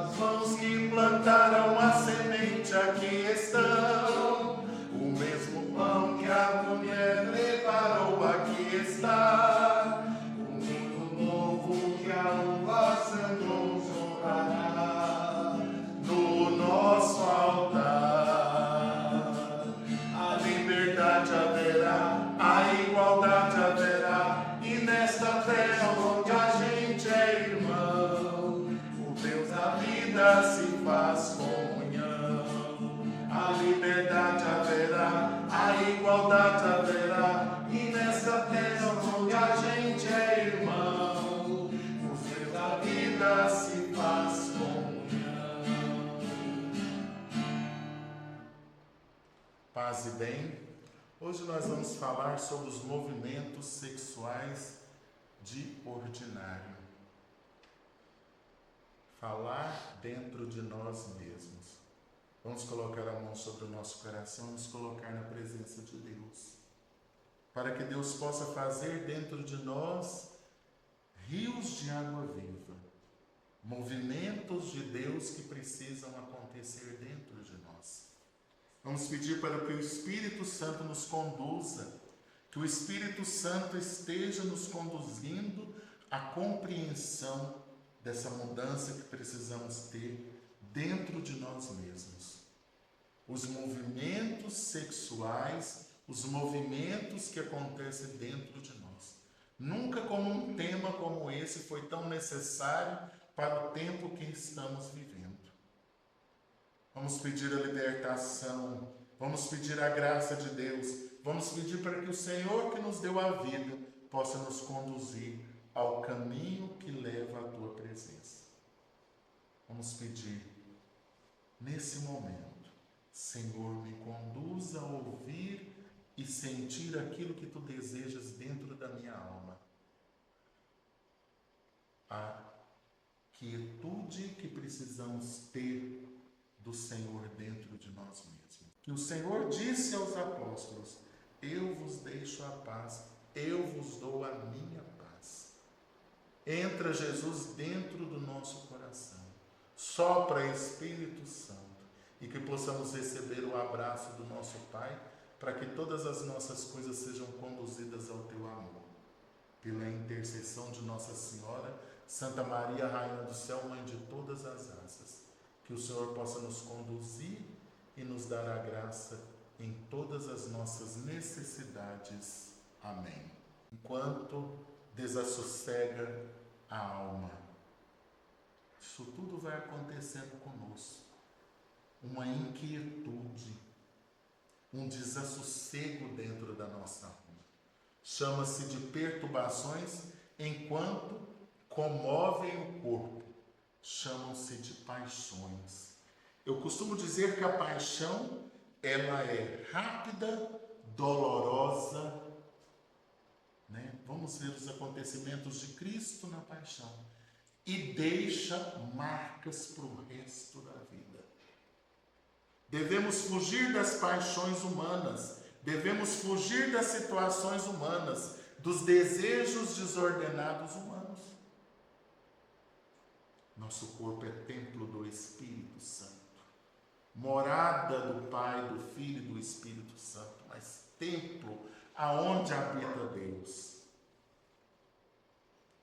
As mãos que plantaram a semente aqui estão. O mesmo pão que a mulher preparou aqui está. O mundo novo que a uva sangrou jorrará no nosso altar. A liberdade haverá, a igualdade haverá, e nesta terra onde a gente é irmão, o Deus da vida se faz comunhão. A liberdade haverá, a igualdade haverá, e nesta terra onde a gente é irmão, o Deus da vida se faz comunhão. Paz e bem. Hoje nós vamos falar sobre os movimentos sexuais de ordinário. Falar dentro de nós mesmos. Vamos colocar a mão sobre o nosso coração e nos colocar na presença de Deus. Para que Deus possa fazer dentro de nós rios de água viva. Movimentos de Deus que precisam acontecer dentro de nós. Vamos pedir para que o Espírito Santo nos conduza, que o Espírito Santo esteja nos conduzindo à compreensão dessa mudança que precisamos ter dentro de nós mesmos. Os movimentos sexuais, os movimentos que acontecem dentro de nós. Nunca como um tema como esse foi tão necessário para o tempo que estamos vivendo. Vamos pedir a libertação, vamos pedir a graça de Deus, vamos pedir para que o Senhor que nos deu a vida possa nos conduzir ao caminho que leva à tua presença. Vamos pedir, nesse momento, Senhor, me conduza a ouvir e sentir aquilo que tu desejas dentro da minha alma. A quietude que precisamos ter do Senhor dentro de nós mesmos. Que o Senhor disse aos apóstolos: eu vos deixo a paz, eu vos dou a minha paz. Entra Jesus dentro do nosso coração, sopra Espírito Santo, e que possamos receber o abraço do nosso Pai, para que todas as nossas coisas sejam conduzidas ao teu amor. Pela intercessão de Nossa Senhora, Santa Maria, Rainha do Céu, Mãe de todas as raças, que o Senhor possa nos conduzir e nos dar a graça em todas as nossas necessidades. Amém. Enquanto desassossega a alma, isso tudo vai acontecendo conosco. Uma inquietude, um desassossego dentro da nossa alma. Chama-se de perturbações enquanto comovem o corpo. Chamam-se de paixões. Eu costumo dizer que a paixão, ela é rápida, dolorosa, né? Vamos ver os acontecimentos de Cristo na paixão. E deixa marcas para o resto da vida. Devemos fugir das paixões humanas, devemos fugir das situações humanas, dos desejos desordenados humanos. Nosso corpo é templo do Espírito Santo, morada do Pai, do Filho e do Espírito Santo, mas templo aonde habita Deus.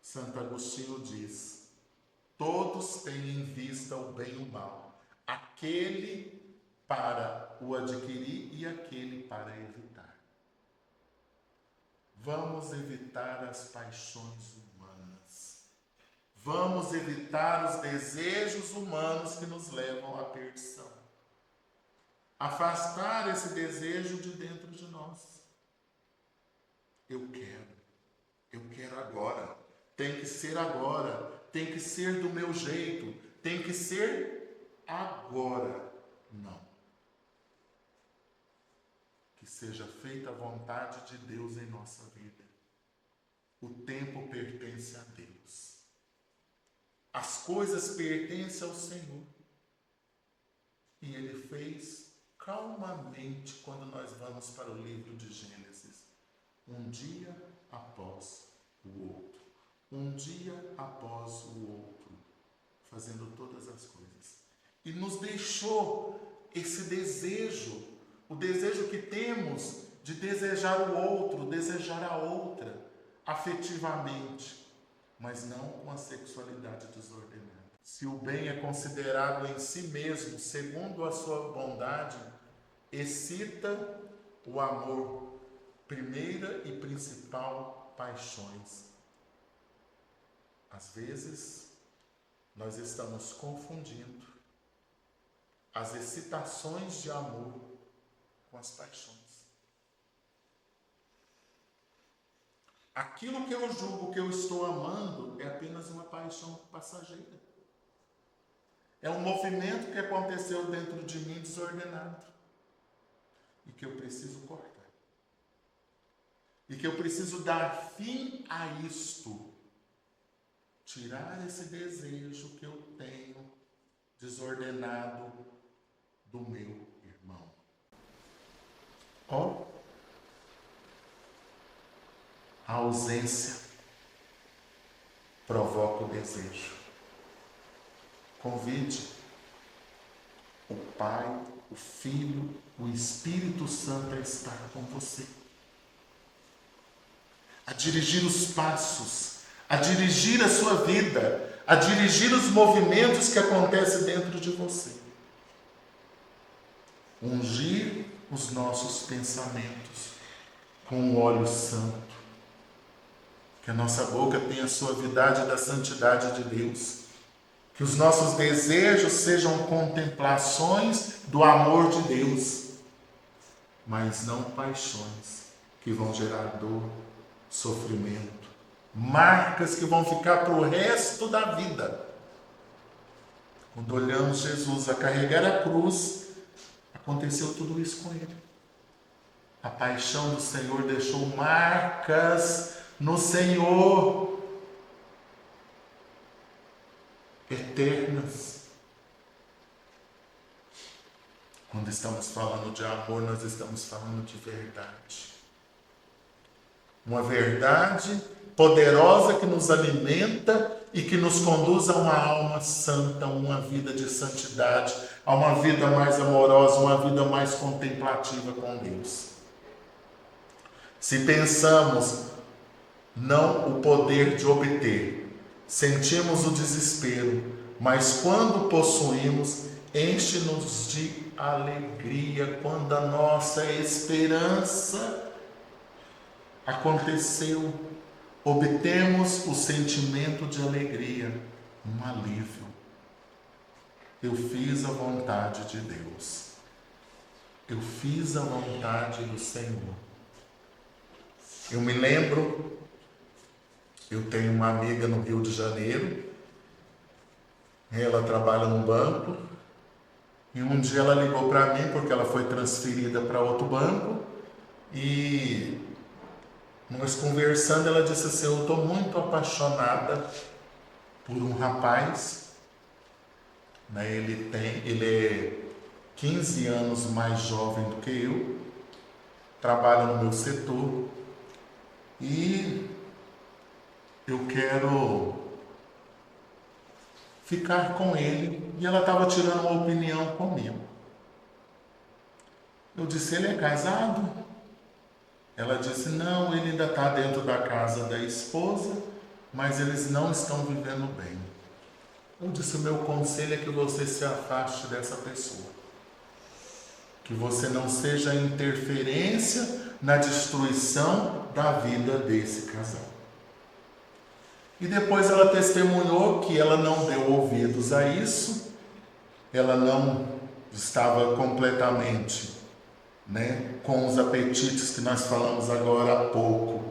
Santo Agostinho diz: todos têm em vista o bem e o mal, aquele para o adquirir e aquele para evitar. Vamos evitar as paixões humanas. Vamos evitar os desejos humanos que nos levam à perdição. Afastar esse desejo de dentro de nós. Eu quero agora. Tem que ser agora. Tem que ser do meu jeito. Tem que ser agora. Não. Que seja feita a vontade de Deus em nossa vida. O tempo pertence a Deus. As coisas pertencem ao Senhor. E Ele fez calmamente quando nós vamos para o livro de Gênesis. Um dia após o outro. Um dia após o outro. fazendo todas as coisas. E nos deixou esse desejo, o desejo que temos de desejar o outro, desejar a outra, afetivamente, mas não com a sexualidade desordenada. Se o bem é considerado em si mesmo, segundo a sua bondade, excita o amor, primeira e principal paixões. Às vezes, nós estamos confundindo as excitações de amor com as paixões. Aquilo que eu julgo que eu estou amando é apenas uma paixão passageira. É um movimento que aconteceu dentro de mim desordenado e que eu preciso cortar. E que eu preciso dar fim a isto. Tirar esse desejo que eu tenho desordenado do meu irmão. A ausência provoca o desejo. Convide o Pai, o Filho, o Espírito Santo a estar com você. A dirigir os passos, a dirigir a sua vida, a dirigir os movimentos que acontecem dentro de você. Ungir os nossos pensamentos com o óleo santo. Que a nossa boca tenha a suavidade da santidade de Deus. Que os nossos desejos sejam contemplações do amor de Deus, mas não paixões que vão gerar dor, sofrimento, marcas que vão ficar para o resto da vida. Quando olhamos Jesus a carregar a cruz, aconteceu tudo isso com ele. A paixão do Senhor deixou marcas no Senhor eternas. Quando estamos falando de amor, nós estamos falando de verdade. Uma verdade poderosa que nos alimenta e que nos conduz a uma alma santa, uma vida de santidade, a uma vida mais amorosa, uma vida mais contemplativa com Deus. Se pensamos não o poder de obter, sentimos o desespero, mas quando possuímos, enche-nos de alegria quando a nossa esperança aconteceu. Obtemos o sentimento de alegria, um alívio. Eu fiz a vontade de Deus. Eu fiz a vontade do Senhor. Eu me lembro, eu tenho uma amiga no Rio de Janeiro, ela trabalha num banco, e um dia ela ligou para mim porque ela foi transferida para outro banco, e nós conversando, ela disse assim: eu estou muito apaixonada por um rapaz, né? Ele é 15 anos mais jovem do que eu, trabalha no meu setor, e eu quero ficar com ele. E ela estava tirando uma opinião comigo. Eu disse: ele é casado? Ela disse: não, ele ainda está dentro da casa da esposa, mas eles não estão vivendo bem. Eu disse: o meu conselho é que você se afaste dessa pessoa. Que você não seja interferência na destruição da vida desse casal. E depois ela testemunhou que ela não deu ouvidos a isso, ela não estava completamente, com os apetites que nós falamos agora há pouco,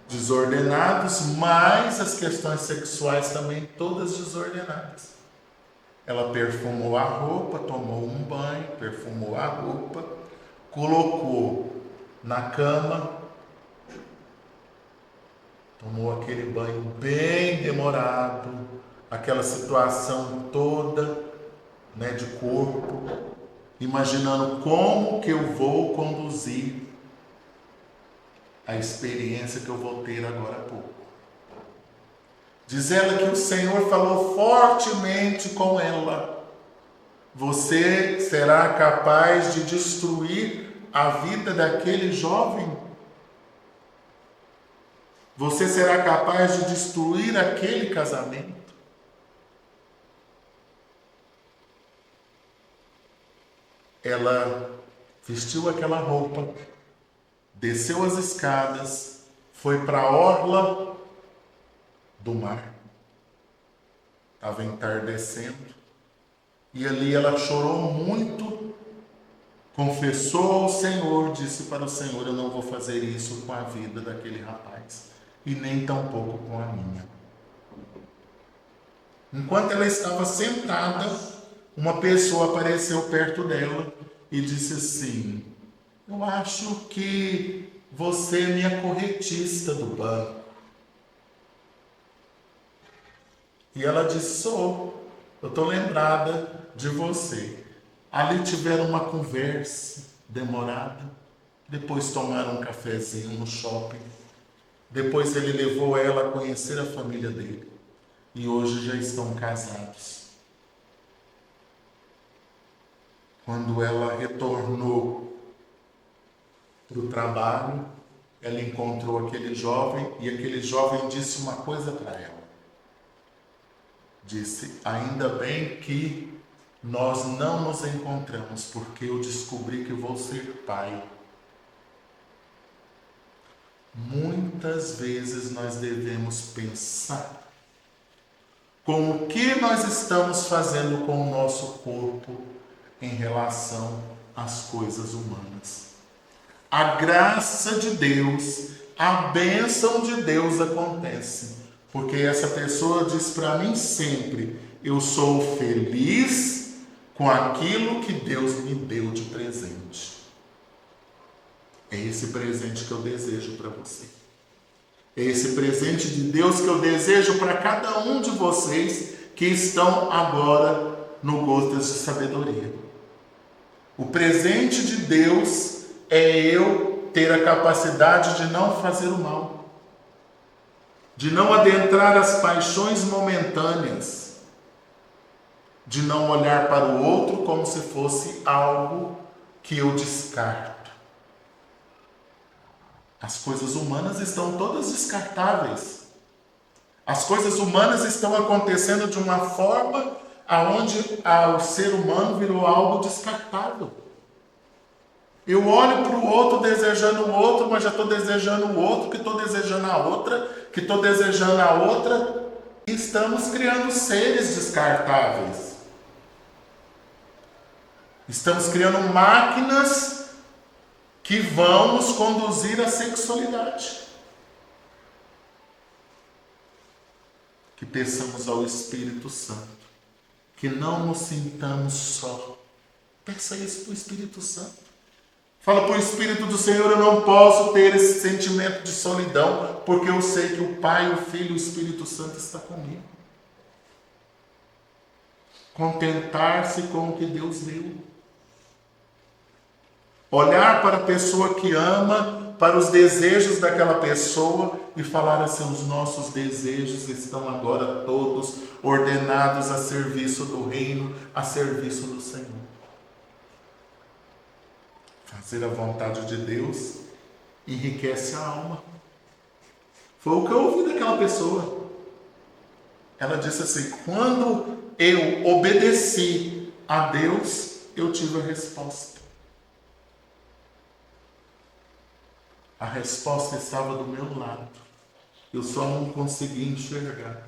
desordenados, mas as questões sexuais também todas desordenadas. Ela perfumou a roupa, tomou um banho, perfumou a roupa, colocou na cama, tomou aquele banho bem demorado, aquela situação toda, de corpo, imaginando como que eu vou conduzir a experiência que eu vou ter agora há pouco. Diz ela que o Senhor falou fortemente com ela. Você será capaz de destruir a vida daquele jovem? Você será capaz de destruir aquele casamento? Ela vestiu aquela roupa, desceu as escadas, foi para a orla do mar. Estava entardecendo. E ali ela chorou muito, confessou ao Senhor, disse para o Senhor: eu não vou fazer isso com a vida daquele rapaz, e nem tampouco com a minha. Enquanto ela estava sentada, uma pessoa apareceu perto dela e disse assim: eu acho que você é minha corretista do banco. E ela disse: sou, eu estou lembrada de você. Ali tiveram uma conversa demorada, depois tomaram um cafezinho no shopping, depois ele levou ela a conhecer a família dele, e hoje já estão casados. Quando ela retornou para o trabalho, ela encontrou aquele jovem, e aquele jovem disse uma coisa para ela. Disse: ainda bem que nós não nos encontramos, porque eu descobri que vou ser pai. Muitas vezes nós devemos pensar com o que nós estamos fazendo com o nosso corpo em relação às coisas humanas. A graça de Deus, a bênção de Deus acontece, porque essa pessoa diz para mim sempre: eu sou feliz com aquilo que Deus me deu de presente. É esse presente que eu desejo para você. É esse presente de Deus que eu desejo para cada um de vocês que estão agora no Gotas de Sabedoria. O presente de Deus é eu ter a capacidade de não fazer o mal, de não adentrar as paixões momentâneas, de não olhar para o outro como se fosse algo que eu descarto. As coisas humanas estão todas descartáveis. As coisas humanas estão acontecendo de uma forma aonde o ser humano virou algo descartável. Eu olho para o outro desejando o outro, mas já estou desejando o outro, que estou desejando a outra, que estou desejando a outra. E estamos criando seres descartáveis. Estamos criando máquinas que vão nos conduzir à sexualidade. Que peçamos ao Espírito Santo que não nos sintamos só. Peça isso para o Espírito Santo. Fala para o Espírito do Senhor: eu não posso ter esse sentimento de solidão, porque eu sei que o Pai, o Filho e o Espírito Santo está comigo. Contentar-se com o que Deus deu. Olhar para a pessoa que ama, para os desejos daquela pessoa e falar assim: os nossos desejos estão agora todos ordenados a serviço do reino, a serviço do Senhor. Fazer a vontade de Deus enriquece a alma. Foi o que eu ouvi daquela pessoa. Ela disse assim: quando eu obedeci a Deus, eu tive a resposta. A resposta estava do meu lado. Eu só não conseguia enxergar.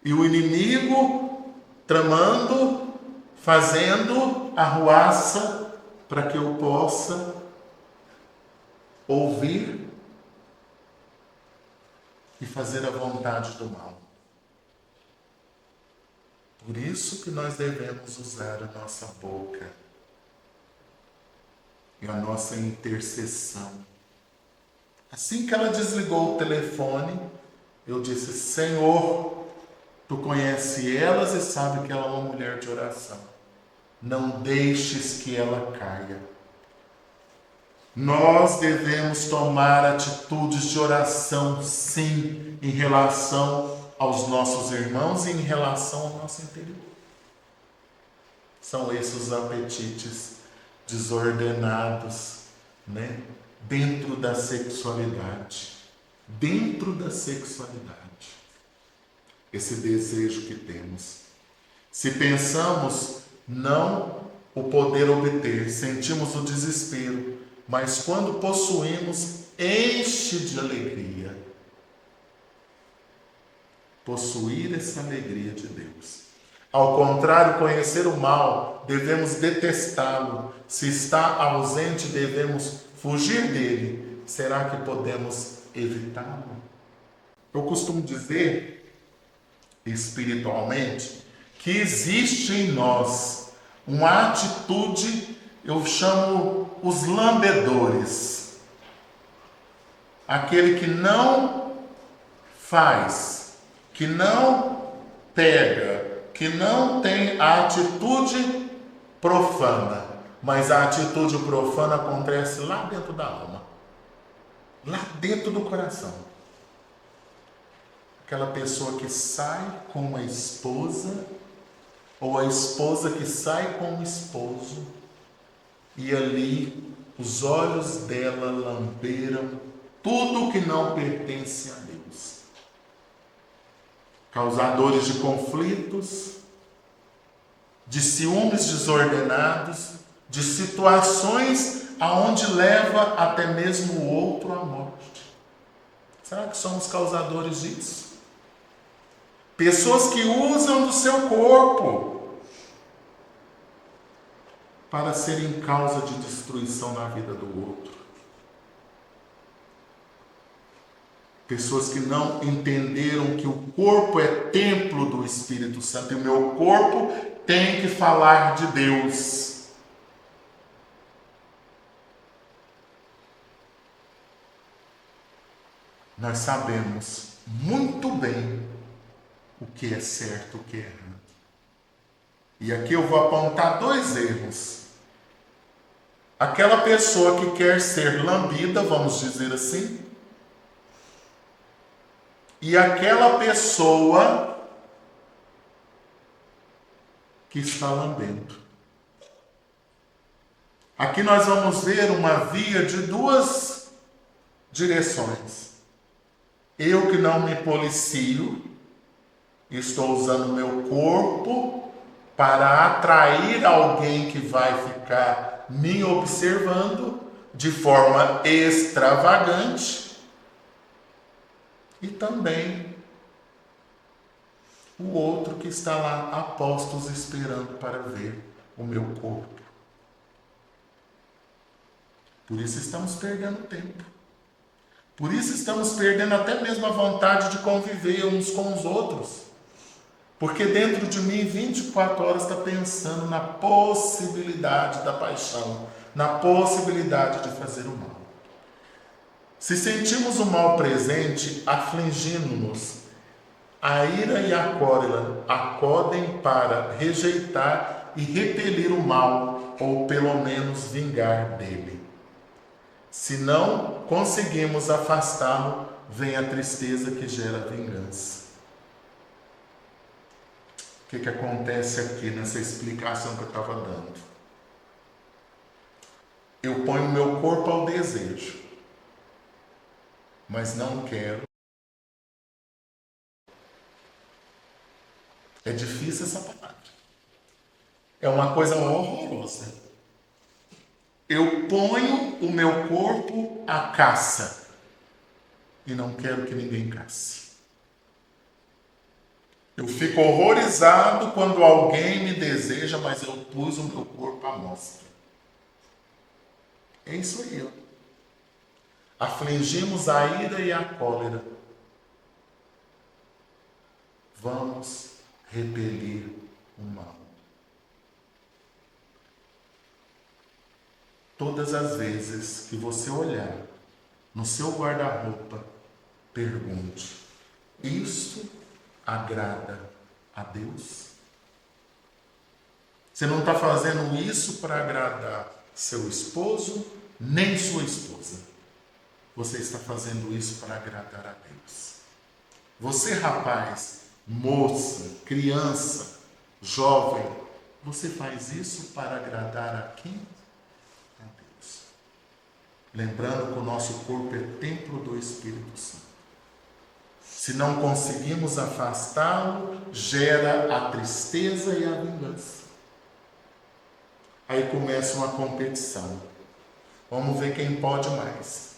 E o inimigo tramando, fazendo arruaça para que eu possa ouvir e fazer a vontade do mal. Por isso que nós devemos usar a nossa boca e a nossa intercessão. Assim que ela desligou o telefone, eu disse: Senhor, Tu conheces elas e sabe que ela é uma mulher de oração. Não deixes que ela caia. Nós devemos tomar atitudes de oração, sim, em relação aos nossos irmãos e em relação ao nosso interior. São esses os apetites desordenados, né? Dentro da sexualidade. Dentro da sexualidade. Esse desejo que temos. Se pensamos não o poder obter, sentimos o desespero, mas quando possuímos, enche de alegria. Possuir essa alegria de Deus. Ao contrário, conhecer o mal, devemos detestá-lo. Se está ausente, devemos fugir dele. Será que podemos evitá-lo? Eu costumo dizer, espiritualmente, que existe em nós uma atitude, eu chamo os lambedores. Aquele que não faz, que não pega, que não tem a atitude profana, mas a atitude profana acontece lá dentro da alma, lá dentro do coração. Aquela pessoa que sai com a esposa, ou a esposa que sai com o esposo, e ali os olhos dela lamberam tudo que não pertence a Deus. Causadores de conflitos, de ciúmes desordenados, de situações aonde leva até mesmo o outro à morte. Será que somos causadores disso? Pessoas que usam do seu corpo para serem causa de destruição na vida do outro. Pessoas que não entenderam que o corpo é templo do Espírito Santo e o meu corpo tem que falar de Deus. Nós sabemos muito bem o que é certo e o que é errado. E aqui eu vou apontar 2 erros. Aquela pessoa que quer ser lambida, vamos dizer assim, e aquela pessoa que está lambendo. Aqui nós vamos ver uma via de 2 direções. Eu que não me policio, estou usando meu corpo para atrair alguém que vai ficar me observando de forma extravagante. E também o outro que está lá a postos esperando para ver o meu corpo. Por isso estamos perdendo tempo. Por isso estamos perdendo até mesmo a vontade de conviver uns com os outros. Porque dentro de mim 24 horas está pensando na possibilidade da paixão, na possibilidade de fazer o mal. Se sentimos o mal presente, afligindo-nos, a ira e a cólera acodem para rejeitar e repelir o mal, ou pelo menos vingar dele. Se não conseguimos afastá-lo, vem a tristeza que gera vingança. O que acontece aqui nessa explicação que eu estava dando? Eu ponho meu corpo ao desejo, mas não quero. É difícil essa palavra. É uma coisa horrorosa. Eu ponho o meu corpo à caça e não quero que ninguém casse. Eu fico horrorizado quando alguém me deseja, mas eu pus o meu corpo à mostra. É isso aí, ó. Afligimos a ira e a cólera. Vamos repelir o mal. Todas as vezes que você olhar no seu guarda-roupa, pergunte: isso agrada a Deus? Você não está fazendo isso para agradar seu esposo, nem sua esposa. Você está fazendo isso para agradar a Deus. Você, rapaz, moça, criança, jovem, você faz isso para agradar a quem? A Deus. Lembrando que o nosso corpo é templo do Espírito Santo. Se não conseguimos afastá-lo, gera a tristeza e a vingança. Aí começa uma competição. Vamos ver quem pode mais.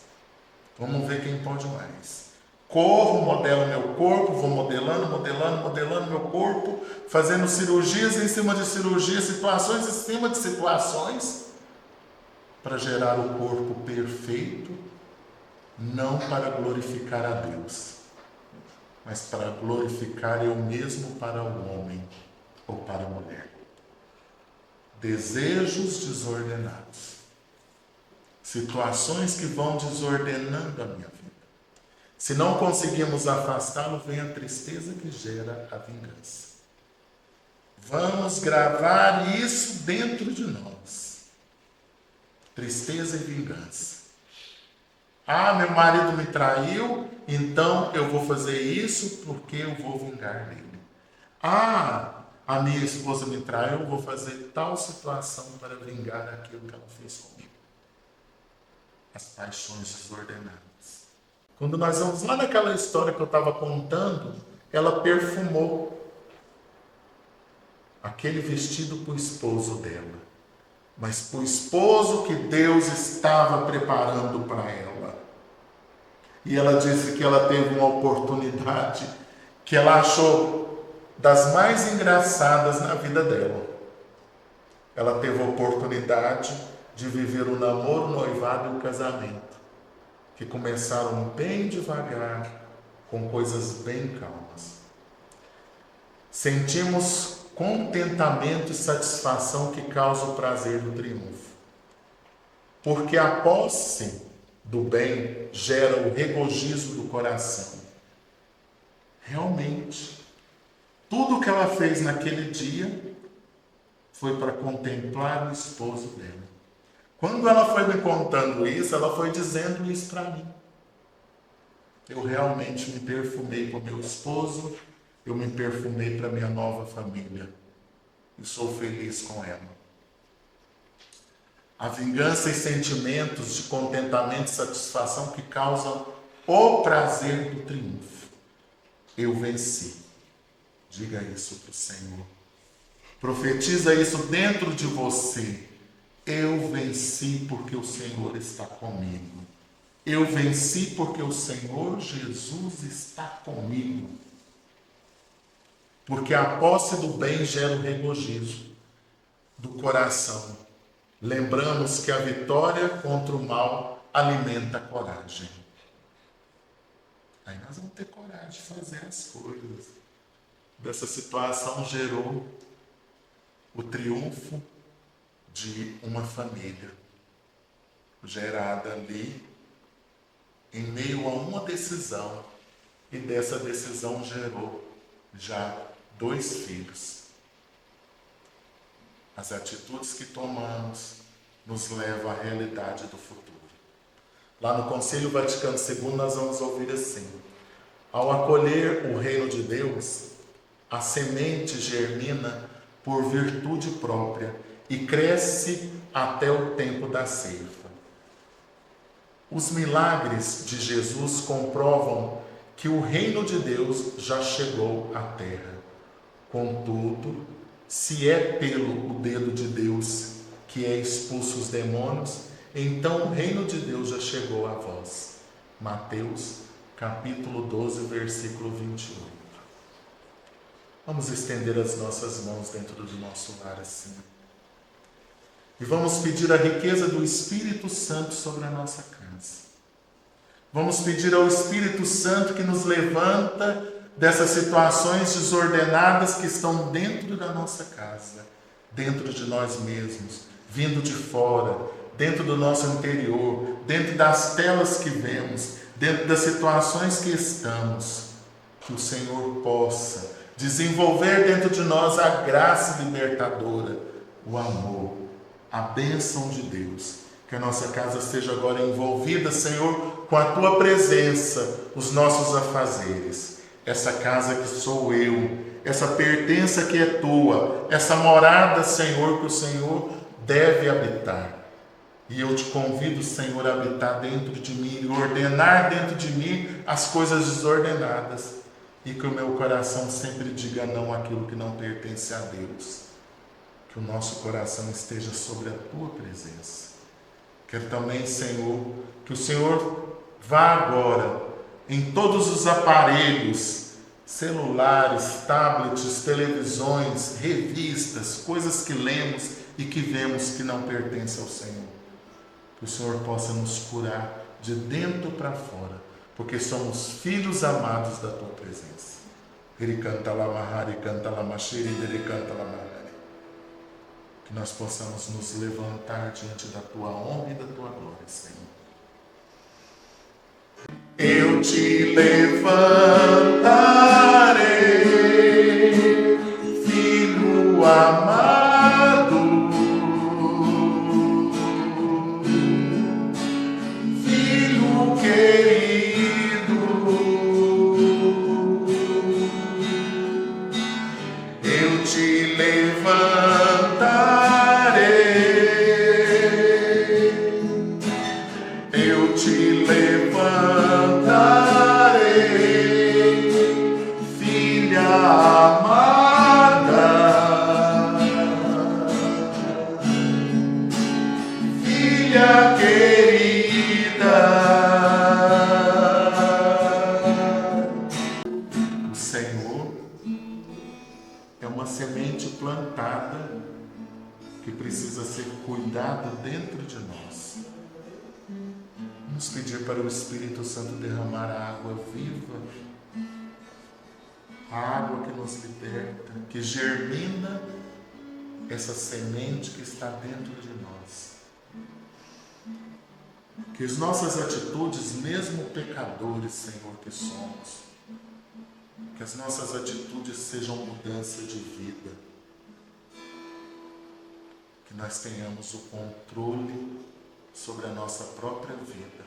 Vamos ver quem pode mais. Corro, modelo meu corpo, vou modelando meu corpo, fazendo cirurgias em cima de cirurgias, situações em cima de situações, para gerar o corpo perfeito, não para glorificar a Deus, mas para glorificar eu mesmo para o homem ou para a mulher. Desejos desordenados. Situações que vão desordenando a minha vida. Se não conseguimos afastá-lo, vem a tristeza que gera a vingança. Vamos gravar isso dentro de nós. Tristeza e vingança. Ah, meu marido me traiu, então eu vou fazer isso porque eu vou vingar dele. Ah, a minha esposa me traiu, eu vou fazer tal situação para vingar aquilo que ela fez comigo. As paixões desordenadas. Quando nós vamos lá naquela história que eu estava contando, ela perfumou aquele vestido para o esposo dela. Mas para o esposo que Deus estava preparando para ela. E ela disse que ela teve uma oportunidade que ela achou das mais engraçadas na vida dela. Ela teve a oportunidade de viver o namoro, o noivado e o casamento, que começaram bem devagar, com coisas bem calmas. Sentimos contentamento e satisfação que causa o prazer do triunfo. Porque a posse do bem gera o regozijo do coração. Realmente, tudo que ela fez naquele dia foi para contemplar o esposo dela. Quando ela foi me contando isso, ela foi dizendo isso para mim. Eu realmente me perfumei para o meu esposo, eu me perfumei para a minha nova família. E sou feliz com ela. A vingança e sentimentos de contentamento e satisfação que causam o prazer do triunfo. Eu venci. Diga isso para o Senhor. Profetiza isso dentro de você. Eu venci porque o Senhor está comigo. Eu venci porque o Senhor Jesus está comigo. Porque a posse do bem gera o regozijo do coração. Lembramos que a vitória contra o mal alimenta a coragem. Aí nós vamos ter coragem de fazer as coisas. Dessa situação gerou o triunfo de uma família gerada ali em meio a uma decisão, e dessa decisão gerou já 2 filhos. As atitudes que tomamos nos levam à realidade do futuro. Lá no Concílio Vaticano II nós vamos ouvir assim: ao acolher o reino de Deus, a semente germina por virtude própria e cresce até o tempo da ceifa. Os milagres de Jesus comprovam que o reino de Deus já chegou à terra. Contudo, se é pelo o dedo de Deus que é expulso os demônios, então o reino de Deus já chegou a vós. Mateus, capítulo 12, versículo 28. Vamos estender as nossas mãos dentro do nosso lar assim. E vamos pedir a riqueza do Espírito Santo sobre a nossa casa. Vamos pedir ao Espírito Santo que nos levanta dessas situações desordenadas que estão dentro da nossa casa, dentro de nós mesmos, vindo de fora, dentro do nosso interior, dentro das telas que vemos, dentro das situações que estamos. Que o Senhor possa desenvolver dentro de nós a graça libertadora, o amor, a bênção de Deus. Que a nossa casa esteja agora envolvida, Senhor, com a Tua presença, os nossos afazeres. essa casa que sou eu, essa pertença que é tua, essa morada, Senhor, que o Senhor deve habitar. E eu te convido, Senhor, a habitar dentro de mim e ordenar dentro de mim as coisas desordenadas. E que o meu coração sempre diga não àquilo que não pertence a Deus. Que o nosso coração esteja sobre a tua presença. Quero também, Senhor, que o Senhor vá agora em todos os aparelhos, celulares, tablets, televisões, revistas, coisas que lemos e que vemos que não pertencem ao Senhor. Que o Senhor possa nos curar de dentro para fora, porque somos filhos amados da tua presença. Que nós possamos nos levantar diante da tua honra e da tua glória, Senhor. Eu te levantarei, filho amado, filho querido. Eu te levantarei, eu te levantarei, filha amada, filha querida. O Senhor é uma semente plantada que precisa ser cuidada dentro de nós. Vamos pedir para o Espírito Santo derramar a água viva, a água que nos liberta, que germina essa semente que está dentro de nós. Que as nossas atitudes, mesmo pecadores, Senhor, que somos, que as nossas atitudes sejam mudança de vida. Que nós tenhamos o controle sobre a nossa própria vida.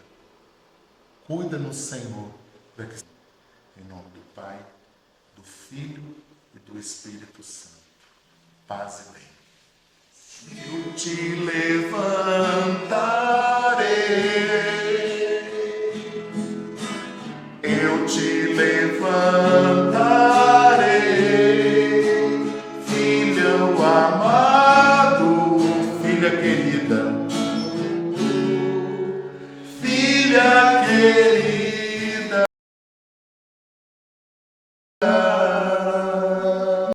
Cuida-nos, Senhor, em nome do Pai, do Filho e do Espírito Santo. Paz e bem. Eu te levantar.